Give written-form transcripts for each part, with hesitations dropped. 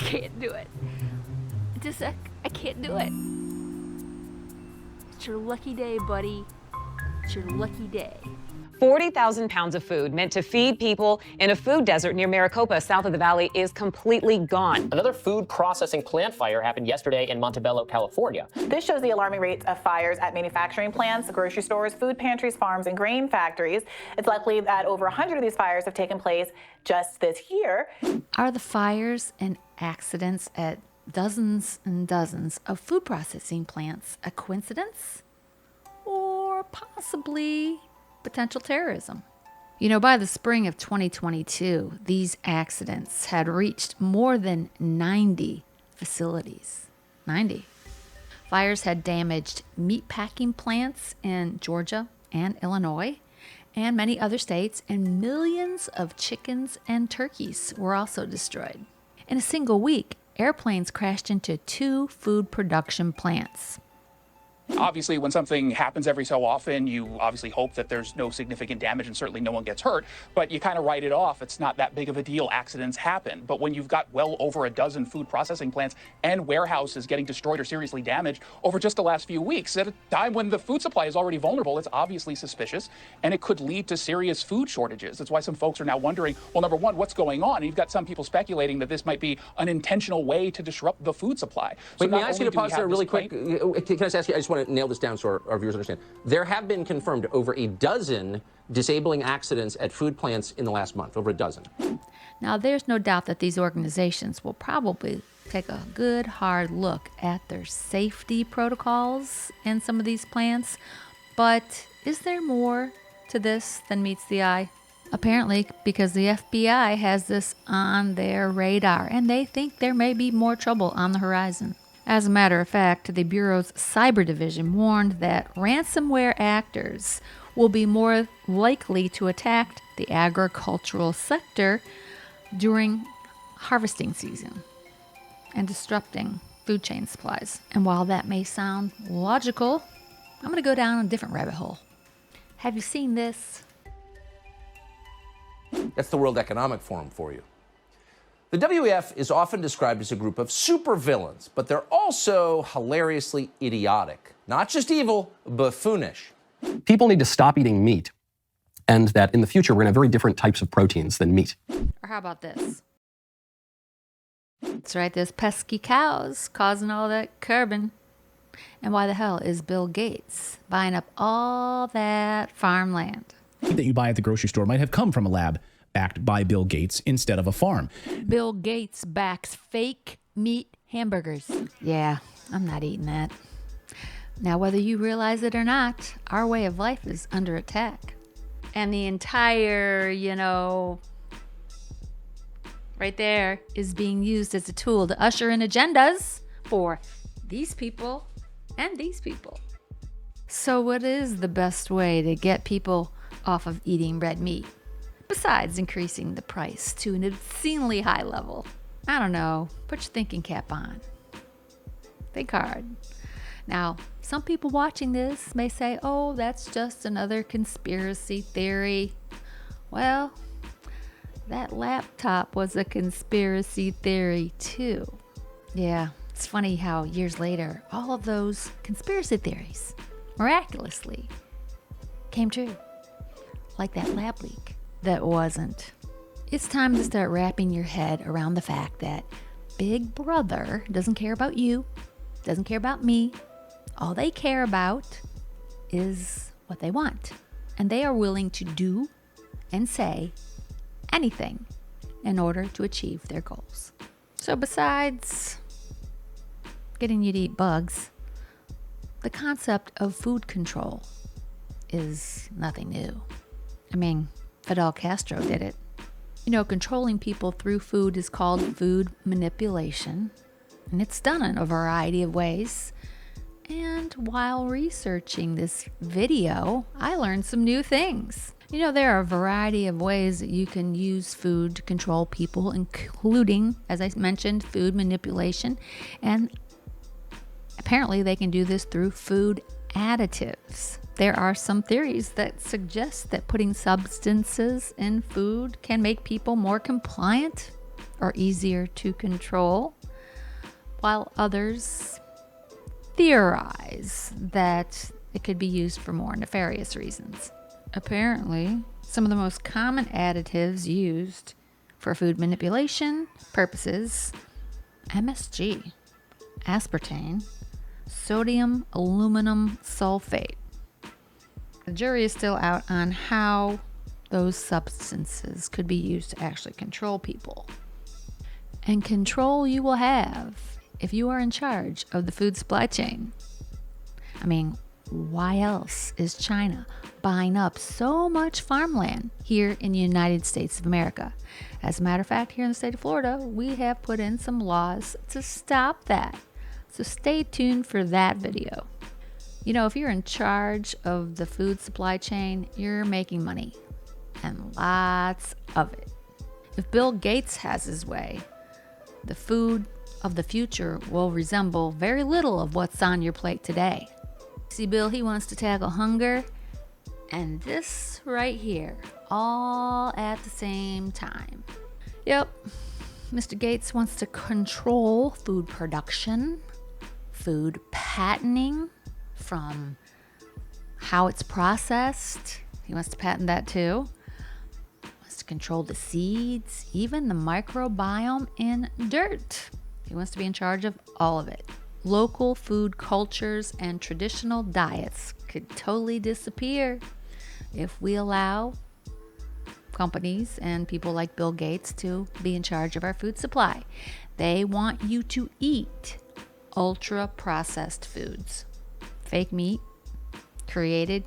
can't do it. I can't do it. It's your lucky day, buddy. It's your lucky day. 40,000 pounds of food meant to feed people in a food desert near Maricopa, south of the valley, is completely gone. Another food processing plant fire happened yesterday in Montebello, California. This shows the alarming rates of fires at manufacturing plants, grocery stores, food pantries, farms, and grain factories. It's likely that over 100 of these fires have taken place just this year. Are the fires and accidents at dozens and dozens of food processing plants a coincidence? Or possibly potential terrorism? You know, by the spring of 2022, these accidents had reached more than 90 facilities. 90. Fires had damaged meatpacking plants in Georgia and Illinois and many other states, and millions of chickens and turkeys were also destroyed. In a single week, airplanes crashed into 2 food production plants. Obviously, when something happens every so often, you obviously hope that there's no significant damage and certainly no one gets hurt, but you kind of write it off. It's not that big of a deal. Accidents happen. But when you've got well over a dozen food processing plants and warehouses getting destroyed or seriously damaged over just the last few weeks, at a time when the food supply is already vulnerable, it's obviously suspicious, and it could lead to serious food shortages. That's why some folks are now wondering, well, number one, what's going on? And you've got some people speculating that this might be an intentional way to disrupt the food supply. Wait, may I ask you to pause there really quick? Can I just ask you, I just want to nail this down so our viewers understand. There have been confirmed over a dozen disabling accidents at food plants in the last month, over a dozen. Now, there's no doubt that these organizations will probably take a good hard look at their safety protocols in some of these plants, but is there more to this than meets the eye? Apparently, because the FBI has this on their radar, and they think there may be more trouble on the horizon. As a matter of fact, the Bureau's Cyber Division warned that ransomware actors will be more likely to attack the agricultural sector during harvesting season and disrupting food chain supplies. And while that may sound logical, I'm going to go down a different rabbit hole. Have you seen this? That's the World Economic Forum for you. The WEF is often described as a group of supervillains, but they're also hilariously idiotic. Not just evil, buffoonish. People need to stop eating meat, and that in the future we're going to have very different types of proteins than meat. Or how about this? That's right, there's pesky cows causing all that carbon. And why the hell is Bill Gates buying up all that farmland? That you buy at the grocery store might have come from a lab backed by Bill Gates instead of a farm. Bill Gates backs fake meat hamburgers. Yeah, I'm not eating that. Now, whether you realize it or not, our way of life is under attack. And the entire, right there is being used as a tool to usher in agendas for these people and these people. So what is the best way to get people off of eating red meat, besides increasing the price to an obscenely high level? I don't know. Put your thinking cap on. Think hard. Now, some people watching this may say, oh, that's just another conspiracy theory. Well, that laptop was a conspiracy theory too. Yeah, it's funny how years later, all of those conspiracy theories miraculously came true. Like that lab leak that wasn't. It's time to start wrapping your head around the fact that Big Brother doesn't care about you, doesn't care about me. All they care about is what they want. And they are willing to do and say anything in order to achieve their goals. So besides getting you to eat bugs, the concept of food control is nothing new. I mean, Fidel Castro did it. Controlling people through food is called food manipulation, and it's done in a variety of ways. And while researching this video, I learned some new things. There are a variety of ways that you can use food to control people, including, as I mentioned, food manipulation. And apparently they can do this through food additives. There are some theories that suggest that putting substances in food can make people more compliant are easier to control, while others theorize that it could be used for more nefarious reasons. Apparently, some of the most common additives used for food manipulation purposes: MSG, aspartame, sodium aluminum sulfate. The jury is still out on how those substances could be used to actually control people. And control you will have if you are in charge of the food supply chain. I mean, why else is China buying up so much farmland here in the United States of America? As a matter of fact, here in the state of Florida, we have put in some laws to stop that. So stay tuned for that video. You know, if you're in charge of the food supply chain, you're making money, and lots of it. If Bill Gates has his way, the food of the future will resemble very little of what's on your plate today. See, Bill, he wants to tackle hunger and this right here, all at the same time. Yep, Mr. Gates wants to control food production, food patenting, from how it's processed. He wants to patent that too. He wants to control the seeds, even the microbiome in dirt. He wants to be in charge of all of it. Local food cultures and traditional diets could totally disappear if we allow companies and people like Bill Gates to be in charge of our food supply. They want you to eat ultra-processed foods. Fake meat created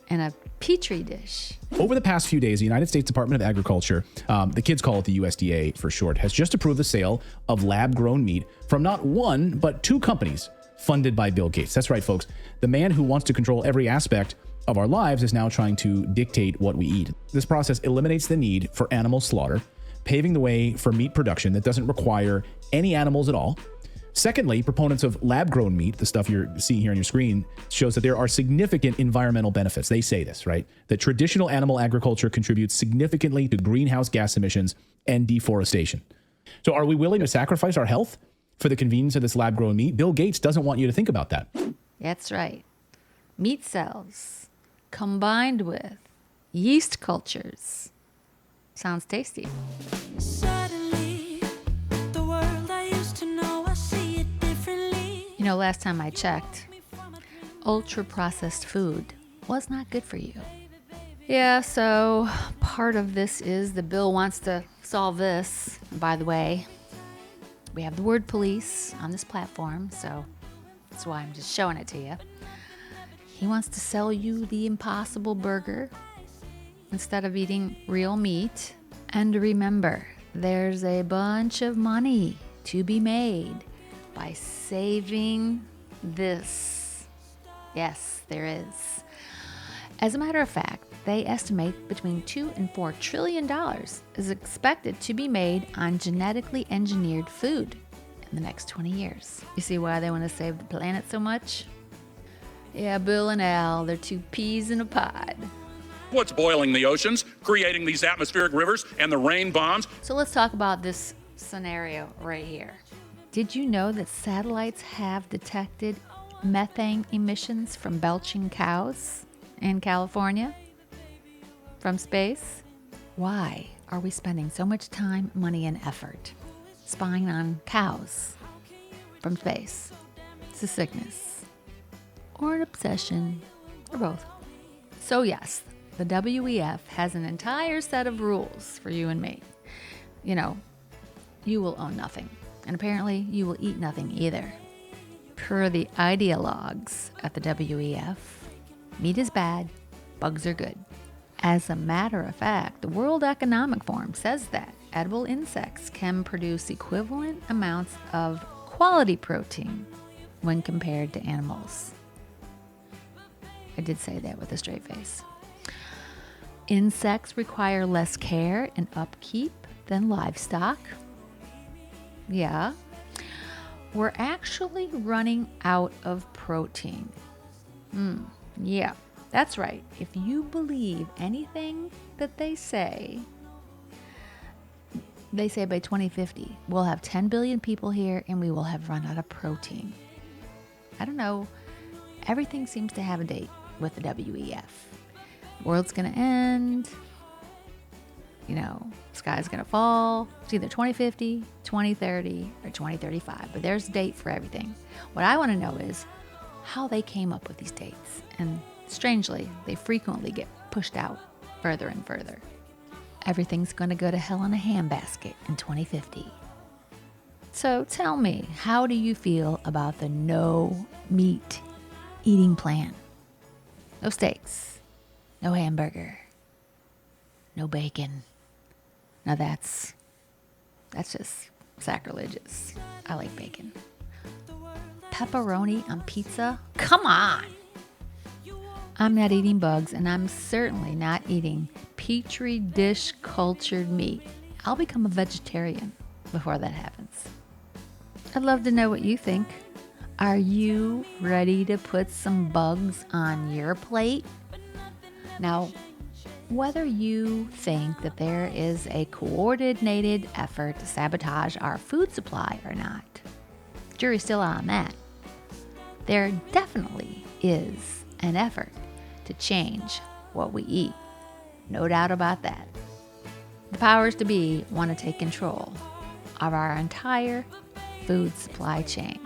in a petri dish. Over the past few days, the United States Department of Agriculture, the kids call it the USDA for short, has just approved the sale of lab-grown meat from not one, but two companies funded by Bill Gates. That's right, folks. The man who wants to control every aspect of our lives is now trying to dictate what we eat. This process eliminates the need for animal slaughter, paving the way for meat production that doesn't require any animals at all. Secondly, proponents of lab-grown meat, the stuff you're seeing here on your screen, shows that there are significant environmental benefits. They say this, right? That traditional animal agriculture contributes significantly to greenhouse gas emissions and deforestation. So are we willing to sacrifice our health for the convenience of this lab-grown meat? Bill Gates doesn't want you to think about that. That's right. Meat cells combined with yeast cultures. Sounds tasty. Suddenly, the world I used to know, I see it differently. You know, last time I checked, ultra-processed food was not good for you. Yeah, so part of this is the bill wants to solve this. And by the way, we have the word police on this platform, so that's why I'm just showing it to you. He wants to sell you the Impossible Burger instead of eating real meat. And remember, there's a bunch of money to be made by saving this. Yes, there is. As a matter of fact, they estimate between $2 and $4 trillion is expected to be made on genetically engineered food in the next 20 years. You see why they want to save the planet so much? Yeah, Bill and Al, they're two peas in a pod. What's boiling the oceans, creating these atmospheric rivers and the rain bombs? So let's talk about this scenario right here. Did you know that satellites have detected methane emissions from belching cows in California from space? Why are we spending so much time, money, and effort spying on cows from space? It's a sickness or an obsession or both. So yes, the WEF has an entire set of rules for you and me. You know, you will own nothing, and apparently you will eat nothing either. Per the ideologues at the WEF, meat is bad, bugs are good. As a matter of fact, the World Economic Forum says that edible insects can produce equivalent amounts of quality protein when compared to animals. I did say that with a straight face. Insects require less care and upkeep than livestock. Yeah. We're actually running out of protein. Yeah, that's right. If you believe anything that they say, They say by 2050, we'll have 10 billion people here and we will have run out of protein. I don't know. Everything seems to have a date with the WEF. The world's going to end. You know, sky's going to fall. It's either 2050, 2030, or 2035. But there's a date for everything. What I want to know is how they came up with these dates. And strangely, they frequently get pushed out further and further. Everything's going to go to hell in a handbasket in 2050. So tell me, how do you feel about the no meat eating plan? No steaks, no hamburger, no bacon. Now that's just sacrilegious. I like bacon. Pepperoni on pizza? Come on! I'm not eating bugs, and I'm certainly not eating Petri dish cultured meat. I'll become a vegetarian before that happens. I'd love to know what you think. Are you ready to put some bugs on your plate? Now, whether you think that there is a coordinated effort to sabotage our food supply or not, jury's still out on that. There definitely is an effort to change what we eat. No doubt about that. The powers to be want to take control of our entire food supply chain,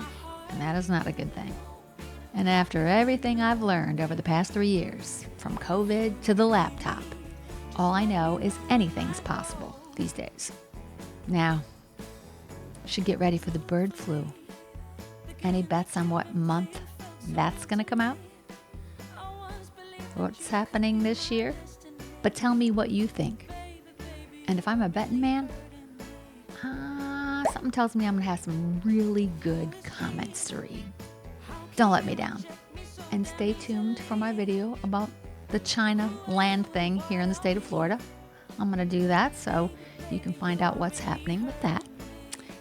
and that is not a good thing. And after everything I've learned over the past 3 years, from COVID to the laptop, all I know is anything's possible these days. Now, should get ready for the bird flu. Any bets on what month that's gonna come out? What's happening this year? But tell me what you think. And if I'm a betting man, something tells me I'm gonna have some really good comments to read. Don't let me down. And stay tuned for my video about the China land thing here in the state of Florida. I'm gonna do that so you can find out what's happening with that.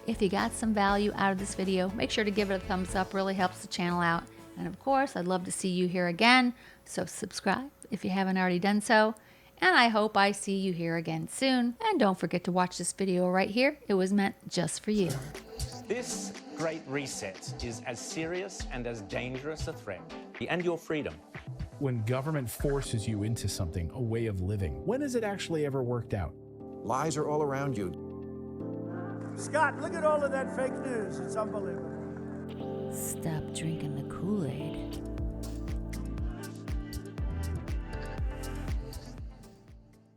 If you got some value out of this video, make sure to give it a thumbs up, really helps the channel out. And of course, I'd love to see you here again, so subscribe if you haven't already done so. And I hope I see you here again soon. And don't forget to watch this video right here. It was meant just for you. This great reset is as serious and as dangerous a threat, and your freedom. When government forces you into something, a way of living, when has it actually ever worked out? Lies are all around you. Scott, look at all of that fake news. It's unbelievable. Stop drinking the Kool-Aid.